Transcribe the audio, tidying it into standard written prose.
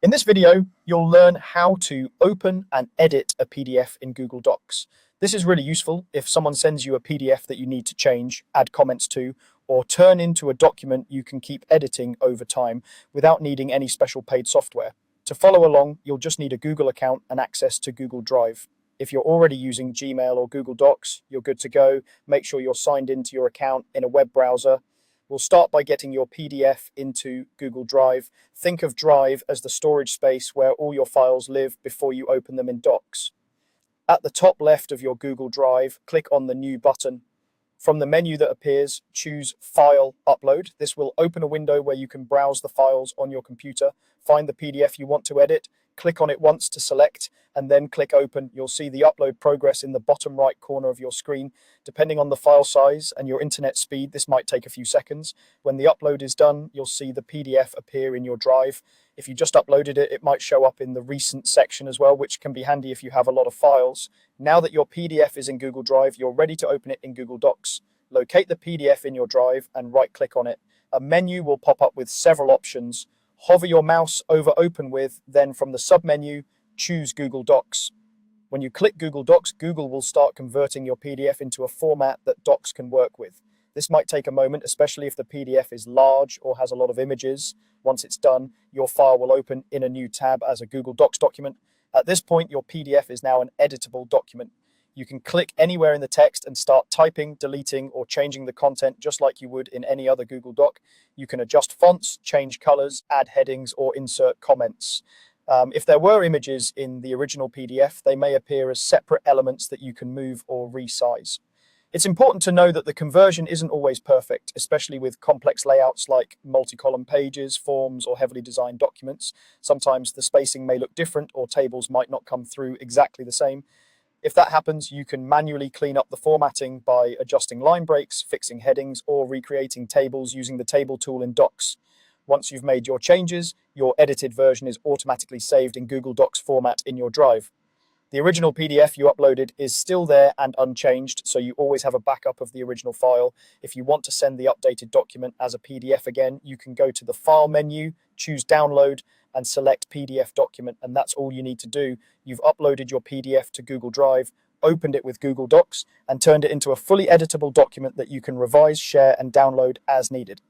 In this video, you'll learn how to open and edit a PDF in Google Docs. This is really useful if someone sends you a PDF that you need to change, add comments to, or turn into a document you can keep editing over time without needing any special paid software. To follow along, you'll just need a Google account and access to Google Drive. If you're already using Gmail or Google Docs, you're good to go. Make sure you're signed into your account in a web browser. We'll start by getting your PDF into Google Drive. Think of Drive as the storage space where all your files live before you open them in Docs. At the top left of your Google Drive, click on the New button. From the menu that appears, choose File Upload. This will open a window where you can browse the files on your computer, find the PDF you want to edit, click on it once to select, and then click Open. You'll see the upload progress in the bottom right corner of your screen. Depending on the file size and your internet speed, this might take a few seconds. When the upload is done, you'll see the PDF appear in your drive. If you just uploaded it, it might show up in the recent section as well, which can be handy if you have a lot of files. Now that your PDF is in Google Drive, you're ready to open it in Google Docs. Locate the PDF in your drive and right-click on it. A menu will pop up with several options. Hover your mouse over Open With, then from the submenu, choose Google Docs. When you click Google Docs, Google will start converting your PDF into a format that Docs can work with. This might take a moment, especially if the PDF is large or has a lot of images. Once it's done, your file will open in a new tab as a Google Docs document. At this point, your PDF is now an editable document. You can click anywhere in the text and start typing, deleting, or changing the content just like you would in any other Google Doc. You can adjust fonts, change colors, add headings, or insert comments. If there were images in the original PDF, they may appear as separate elements that you can move or resize. It's important to know that the conversion isn't always perfect, especially with complex layouts like multi-column pages, forms, or heavily designed documents. Sometimes the spacing may look different or tables might not come through exactly the same. If that happens, you can manually clean up the formatting by adjusting line breaks, fixing headings, or recreating tables using the table tool in Docs. Once you've made your changes, your edited version is automatically saved in Google Docs format in your drive. The original PDF you uploaded is still there and unchanged, so you always have a backup of the original file. If you want to send the updated document as a PDF again, you can go to the File menu, choose Download, and select PDF document, and that's all you need to do. You've uploaded your PDF to Google Drive, opened it with Google Docs, and turned it into a fully editable document that you can revise, share, and download as needed.